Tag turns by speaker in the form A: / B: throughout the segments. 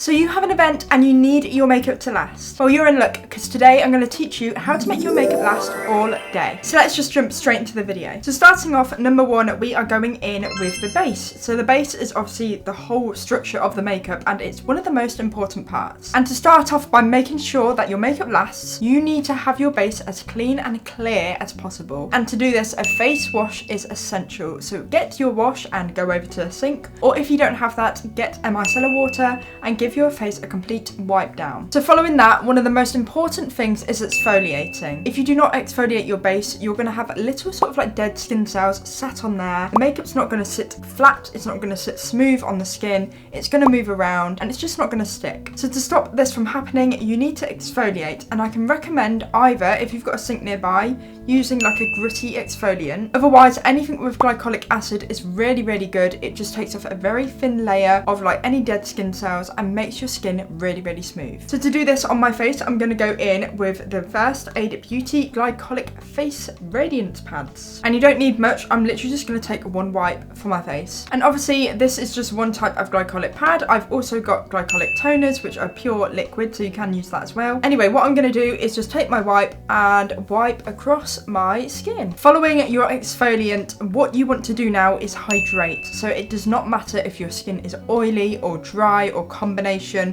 A: So you have an event and you need your makeup to last. Well, you're in luck because today I'm going to teach you how to make your makeup last all day. So let's just jump straight into the video. So starting off, number one, we are going in with the base. So the base is obviously the whole structure of the makeup and it's one of the most important parts. And to start off by making sure that your makeup lasts, you need to have your base as clean and clear as possible. And to do this, a face wash is essential. So get your wash and go over to the sink. Or if you don't have that, get a micellar water and give your face a complete wipe down. So following that, one of the most important things is exfoliating. If you do not exfoliate your base, you're going to have little sort of like dead skin cells sat on there. The makeup's not going to sit flat, it's not going to sit smooth on the skin, it's going to move around and it's just not going to stick. So to stop this from happening, you need to exfoliate, and I can recommend either, if you've got a sink nearby, using like a gritty exfoliant. Otherwise, anything with glycolic acid is really, really good. It just takes off a very thin layer of like any dead skin cells and makes your skin really, really smooth. So to do this on my face, I'm going to go in with the First Aid Beauty Glycolic Face Radiance Pads. And you don't need much, I'm literally just going to take one wipe for my face. And obviously this is just one type of glycolic pad. I've also got glycolic toners, which are pure liquid, so you can use that as well. Anyway, what I'm going to do is just take my wipe and wipe across my skin. Following your exfoliant, what you want to do now is hydrate. So it does not matter if your skin is oily or dry or combination,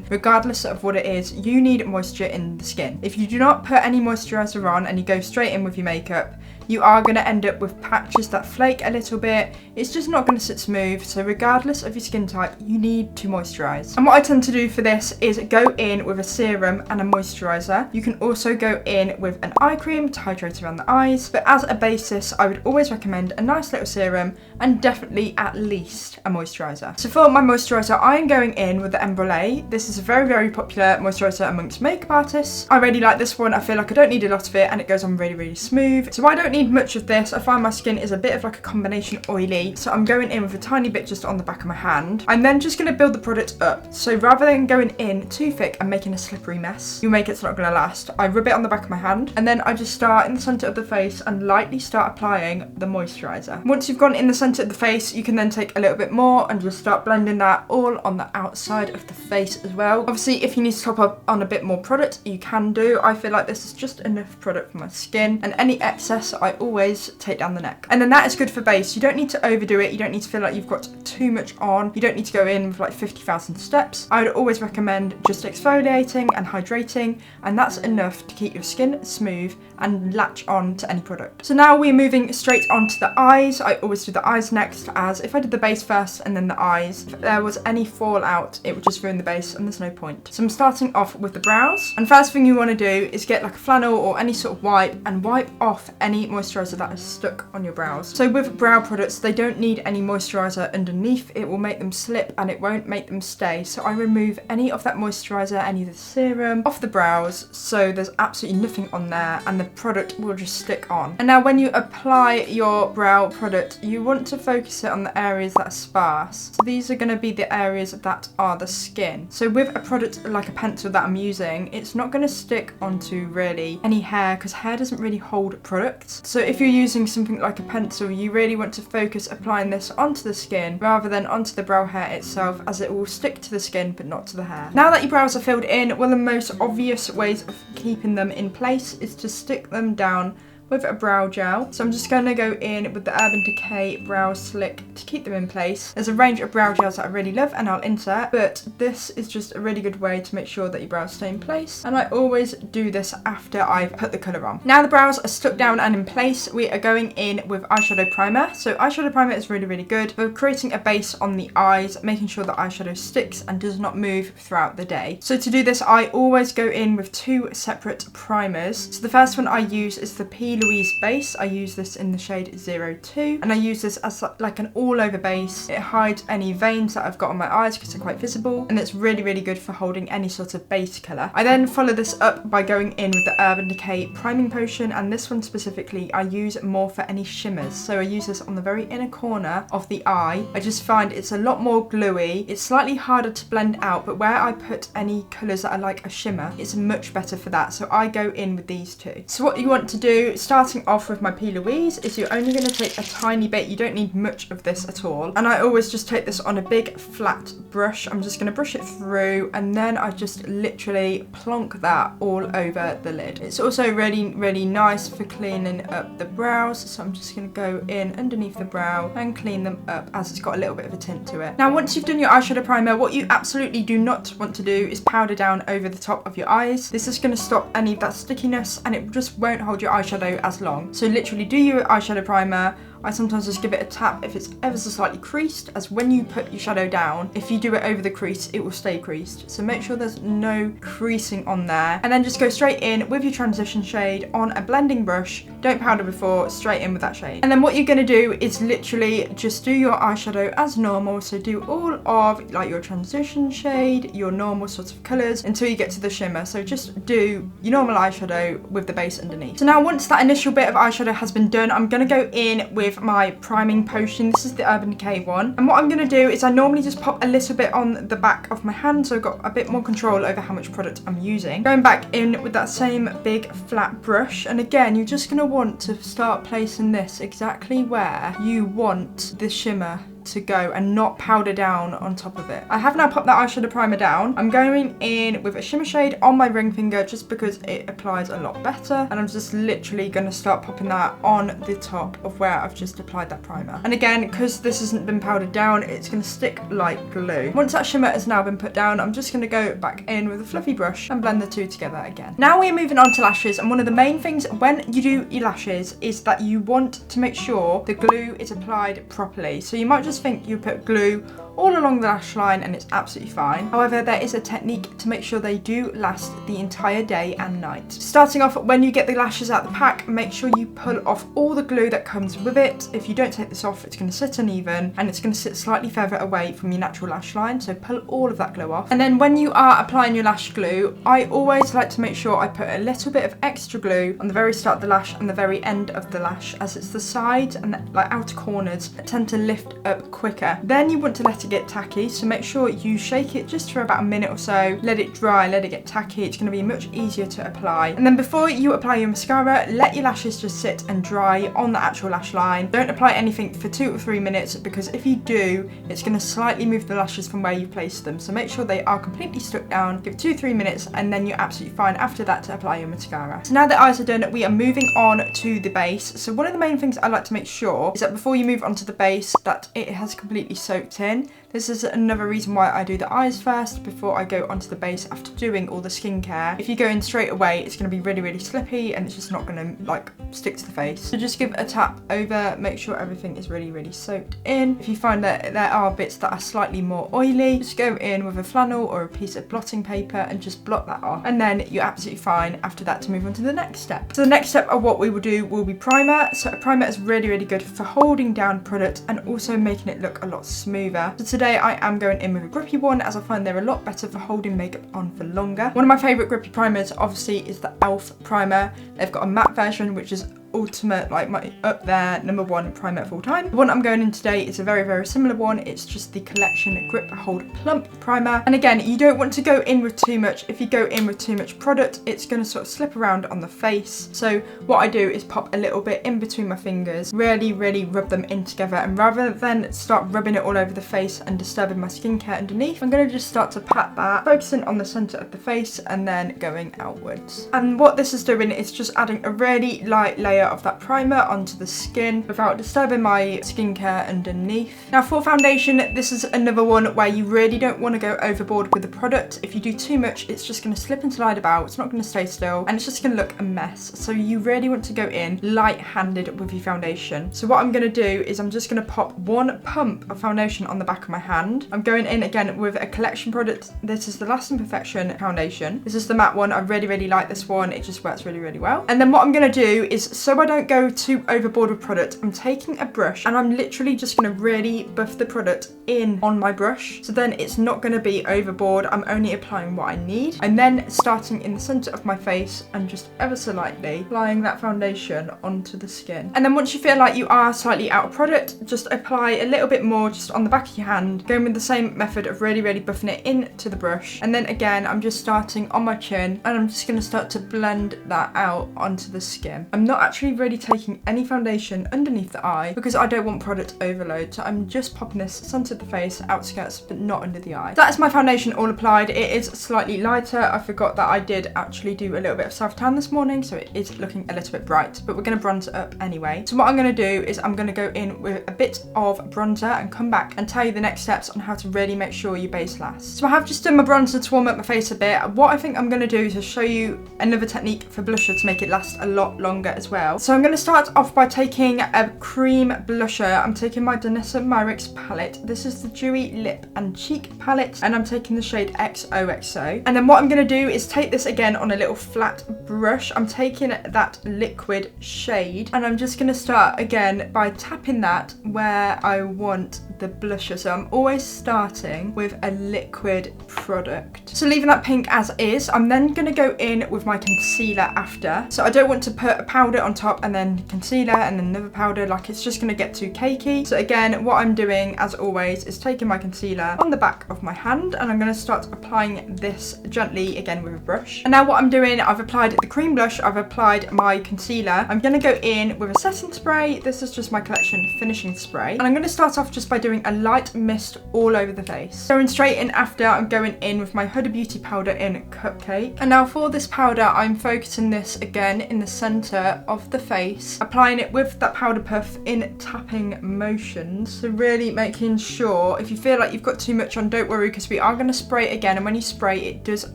A: regardless of what it is, you need moisture in the skin. If you do not put any moisturizer on and you go straight in with your makeup, you are going to end up with patches that flake a little bit. It's just not going to sit smooth. So regardless of your skin type, you need to moisturize. And what I tend to do for this is go in with a serum and a moisturizer. You can also go in with an eye cream to hydrate around the eyes. But as a basis, I would always recommend a nice little serum and definitely at least a moisturizer. So for my moisturizer, I'm going in with the Embrulé. This is a very, very popular moisturizer amongst makeup artists. I really like this one. I feel like I don't need a lot of it and it goes on really, really smooth. So I don't need much of this. I find my skin is a bit of like a combination oily, so I'm going in with a tiny bit just on the back of my hand. I'm then just going to build the product up. So rather than going in too thick and making a slippery mess, your makeup's not going to last. I rub it on the back of my hand and then I just start in the center of the face and lightly start applying the moisturizer. Once you've gone in the center of the face, you can then take a little bit more and just start blending that all on the outside of the face as well. Obviously, if you need to top up on a bit more product, you can do. I feel like this is just enough product for my skin, and any excess I always take down the neck. And then that is good for base. You don't need to overdo it. You don't need to feel like you've got too much on. You don't need to go in with like 50,000 steps. I would always recommend just exfoliating and hydrating, and that's enough to keep your skin smooth and latch on to any product. So now we're moving straight on to the eyes. I always do the eyes next, as if I did the base first and then the eyes, if there was any fallout, it would just ruin the base and there's no point. So I'm starting off with the brows, and first thing you want to do is get like a flannel or any sort of wipe and wipe off any moisturizer that is stuck on your brows. So with brow products, they don't need any moisturizer underneath. It will make them slip and it won't make them stay. So I remove any of that moisturizer, any of the serum off the brows, so there's absolutely nothing on there and the product will just stick on. And now when you apply your brow product, you want to focus it on the areas that are sparse. So these are going to be the areas that are the skin. So with a product like a pencil that I'm using, it's not going to stick onto really any hair, because hair doesn't really hold products. So if you're using something like a pencil, you really want to focus applying this onto the skin rather than onto the brow hair itself, as it will stick to the skin but not to the hair. Now that your brows are filled in, one of the most obvious ways of keeping them in place is to stick them down with a brow gel. So I'm just going to go in with the Urban Decay Brow Slick to keep them in place. There's a range of brow gels that I really love and I'll insert, but this is just a really good way to make sure that your brows stay in place, and I always do this after I've put the colour on. Now the brows are stuck down and in place, we are going in with eyeshadow primer. So eyeshadow primer is really, really good for creating a base on the eyes, making sure that eyeshadow sticks and does not move throughout the day. So to do this, I always go in with two separate primers. So the first one I use is the P. Louise base. I use this in the shade 02, and I use this as like an all over base. It hides any veins that I've got on my eyes because they're quite visible, and it's really, really good for holding any sort of base colour. I then follow this up by going in with the Urban Decay priming potion, and this one specifically I use more for any shimmers. So I use this on the very inner corner of the eye. I just find it's a lot more gluey. It's slightly harder to blend out, but where I put any colours that are like a shimmer, it's much better for that. So I go in with these two. So what you want to do, starting off with my P. Louise is you're only going to take a tiny bit. You don't need much of this at all. And I always just take this on a big flat brush. I'm just going to brush it through, and then I just literally plonk that all over the lid. It's also really, really nice for cleaning up the brows. So I'm just going to go in underneath the brow and clean them up, as it's got a little bit of a tint to it. Now, once you've done your eyeshadow primer, what you absolutely do not want to do is powder down over the top of your eyes. This is going to stop any of that stickiness, and it just won't hold your eyeshadow as long. So literally do your eyeshadow primer. I sometimes just give it a tap if it's ever so slightly creased, as when you put your shadow down, if you do it over the crease, it will stay creased. So make sure there's no creasing on there. And then just go straight in with your transition shade on a blending brush. Don't powder before, straight in with that shade. And then what you're going to do is literally just do your eyeshadow as normal. So do all of like your transition shade, your normal sorts of colours until you get to the shimmer. So just do your normal eyeshadow with the base underneath. So now once that initial bit of eyeshadow has been done, I'm going to go in with my priming potion. This is the Urban Decay one. And what I'm going to do is I normally just pop a little bit on the back of my hand, so I've got a bit more control over how much product I'm using. Going back in with that same big flat brush, and again, you're just going to want to start placing this exactly where you want the shimmer to go and not powder down on top of it. I have now popped that eyeshadow primer down. I'm going in with a shimmer shade on my ring finger just because it applies a lot better, and I'm just literally going to start popping that on the top of where I've just applied that primer. And again, because this hasn't been powdered down, it's going to stick like glue. Once that shimmer has now been put down, I'm just going to go back in with a fluffy brush and blend the two together again. Now we're moving on to lashes, and one of the main things when you do your lashes is that you want to make sure the glue is applied properly. So you might just think you put glue all along the lash line and it's absolutely fine. However, there is a technique to make sure they do last the entire day and night. Starting off, when you get the lashes out the pack, make sure you pull off all the glue that comes with it. If you don't take this off, it's going to sit uneven and it's going to sit slightly further away from your natural lash line, so pull all of that glue off. And then when you are applying your lash glue, I always like to make sure I put a little bit of extra glue on the very start of the lash and the very end of the lash, as it's the sides and the like outer corners that tend to lift up quicker. Then you want to let it get tacky, so make sure you shake it just for about a minute or so, let it dry, let it get tacky. It's going to be much easier to apply. And then before you apply your mascara, let your lashes just sit and dry on the actual lash line. Don't apply anything for 2 or 3 minutes, because if you do, it's going to slightly move the lashes from where you placed them. So make sure they are completely stuck down, give 2-3 minutes, and then you're absolutely fine after that to apply your mascara. So now the eyes are done, we are moving on to the base. So one of the main things I like to make sure is that before you move on to the base, that it has completely soaked in. This is another reason why I do the eyes first before I go onto the base after doing all the skincare. If you go in straight away, it's going to be really, really slippy and it's just not going to like stick to the face. So just give it a tap over, make sure everything is really, really soaked in. If you find that there are bits that are slightly more oily, just go in with a flannel or a piece of blotting paper and just blot that off. And then you're absolutely fine after that to move on to the next step. So the next step of what we will do will be primer. So a primer is really, really good for holding down product and also making it look a lot smoother. So today I am going in with a grippy one, as I find they're a lot better for holding makeup on for longer. One of my favourite grippy primers obviously is the e.l.f. primer. They've got a matte version which is ultimate, like my up there #1 primer of all time. The one I'm going in today is a very, very similar one. It's just the Collection Grip Hold Plump primer. And again, you don't want to go in with too much. If you go in with too much product, it's going to sort of slip around on the face. So what I do is pop a little bit in between my fingers, really, really rub them in together, and rather than start rubbing it all over the face and disturbing my skincare underneath, I'm going to just start to pat that, focusing on the centre of the face and then going outwards. And what this is doing is just adding a really light layer of that primer onto the skin without disturbing my skincare underneath. Now for foundation, this is another one where you really don't want to go overboard with the product. If you do too much, it's just going to slip and slide about, it's not going to stay still, and it's just going to look a mess. So you really want to go in light-handed with your foundation. So what I'm going to do is I'm just going to pop one pump of foundation on the back of my hand. I'm going in again with a Collection product. This is the Lasting Perfection foundation. This is the matte one. I really, really like this one. It just works really, really well. And then what I'm going to do is, so I don't go too overboard with product, I'm taking a brush and I'm literally just going to really buff the product in on my brush. So then it's not going to be overboard. I'm only applying what I need. And then starting in the centre of my face and just ever so lightly applying that foundation onto the skin. And then once you feel like you are slightly out of product, just apply a little bit more just on the back of your hand, going with the same method of really, really buffing it into the brush. And then again, I'm just starting on my chin and I'm just going to start to blend that out onto the skin. I'm not actually actually really taking any foundation underneath the eye because I don't want product overload. So I'm just popping this centre of the face, outskirts, but not under the eye. That is my foundation all applied. It is slightly lighter. I forgot that I did actually do a little bit of self-tan this morning, so it is looking a little bit bright, but we're going to bronze it up anyway. So what I'm going to do is I'm going to go in with a bit of bronzer and come back and tell you the next steps on how to really make sure your base lasts. So I have just done my bronzer to warm up my face a bit. What I think I'm going to do is just show you another technique for blusher to make it last a lot longer as well. So I'm going to start off by taking a cream blusher. I'm taking my Danessa Myricks palette. This is the Dewy Lip and Cheek palette, and I'm taking the shade XOXO. And then what I'm going to do is take this again on a little flat brush. I'm taking that liquid shade and I'm just going to start again by tapping that where I want the blusher. So I'm always starting with a liquid product. So leaving that pink as is, I'm then going to go in with my concealer after. So I don't want to put a powder on top and then concealer and then another powder, like it's just going to get too cakey. So again, what I'm doing as always is taking my concealer on the back of my hand and I'm going to start applying this gently again with a brush. And now what I'm doing, I've applied the cream blush, I've applied my concealer. I'm going to go in with a setting spray. This is just my collection finishing spray. And I'm going to start off just by doing a light mist all over the face. Going straight in after, I'm going in with my Huda Beauty powder in Cupcake. And now for this powder, I'm focusing this again in the center of the face, applying it with that powder puff in tapping motions. So really making sure, if you feel like you've got too much on, don't worry, because we are going to spray it again, and when you spray it does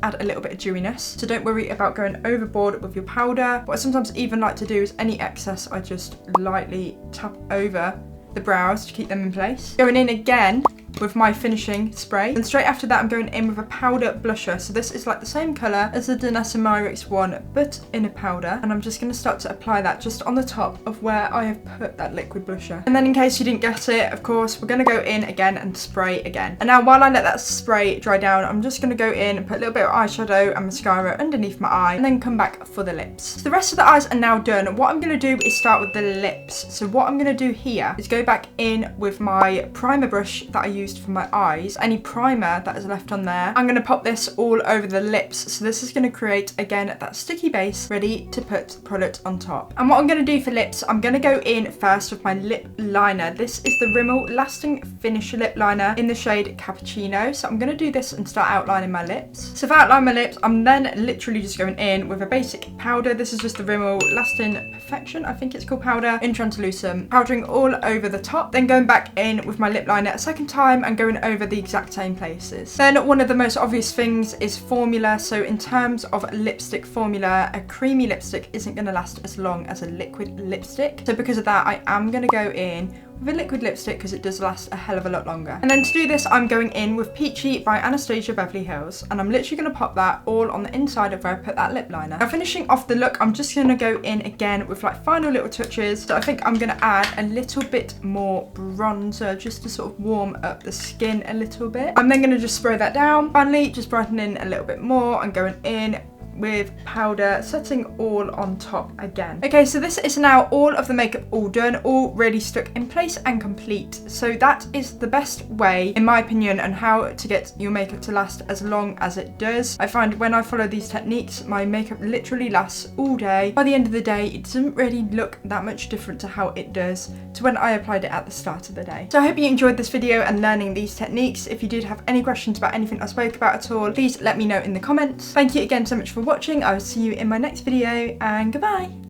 A: add a little bit of dewiness, so don't worry about going overboard with your powder. What I sometimes even like to do is any excess I just lightly tap over the brows to keep them in place. Going in again with my finishing spray, and straight after that I'm going in with a powder blusher. So this is like the same colour as the Danessa Myricks one, but in a powder, and I'm just going to start to apply that just on the top of where I have put that liquid blusher. And then in case you didn't get it, of course, we're going to go in again and spray again. And now while I let that spray dry down, I'm just going to go in and put a little bit of eyeshadow and mascara underneath my eye, and then come back for the lips. So the rest of the eyes are now done. What I'm going to do is start with the lips. So what I'm going to do here is go back in with my primer brush that I used for my eyes. Any primer that is left on there, I'm going to pop this all over the lips. So this is going to create again that sticky base ready to put product on top. And what I'm going to do for lips, I'm going to go in first with my lip liner. This is the Rimmel Lasting Finish lip liner in the shade Cappuccino. So I'm going to do this and start outlining my lips. So for outlining my lips, I'm then literally just going in with a basic powder. This is just the Rimmel Lasting Perfection, I think it's called, powder in translucent, powdering all over the top, then going back in with my lip liner a second time and going over the exact same places. Then one of the most obvious things is formula. So in terms of lipstick formula, a creamy lipstick isn't going to last as long as a liquid lipstick. So because of that, I am going to go in with a liquid lipstick because it does last a hell of a lot longer. And then to do this, I'm going in with Peachy by Anastasia Beverly Hills, and I'm literally going to pop that all on the inside of where I put that lip liner. Now finishing off the look, I'm just going to go in again with like final little touches. So I think I'm going to add a little bit more bronzer just to sort of warm up the skin a little bit. I'm then going to just spray that down. Finally, just brightening a little bit more and going in with powder, setting all on top again. Okay, so this is now all of the makeup all done, all really stuck in place and complete. So that is the best way, in my opinion, on how to get your makeup to last as long as it does. I find when I follow these techniques, my makeup literally lasts all day. By the end of the day, it doesn't really look that much different to how it does to when I applied it at the start of the day. So I hope you enjoyed this video and learning these techniques. If you did have any questions about anything I spoke about at all, please let me know in the comments. Thank you again so much for watching. I will see you in my next video, and goodbye.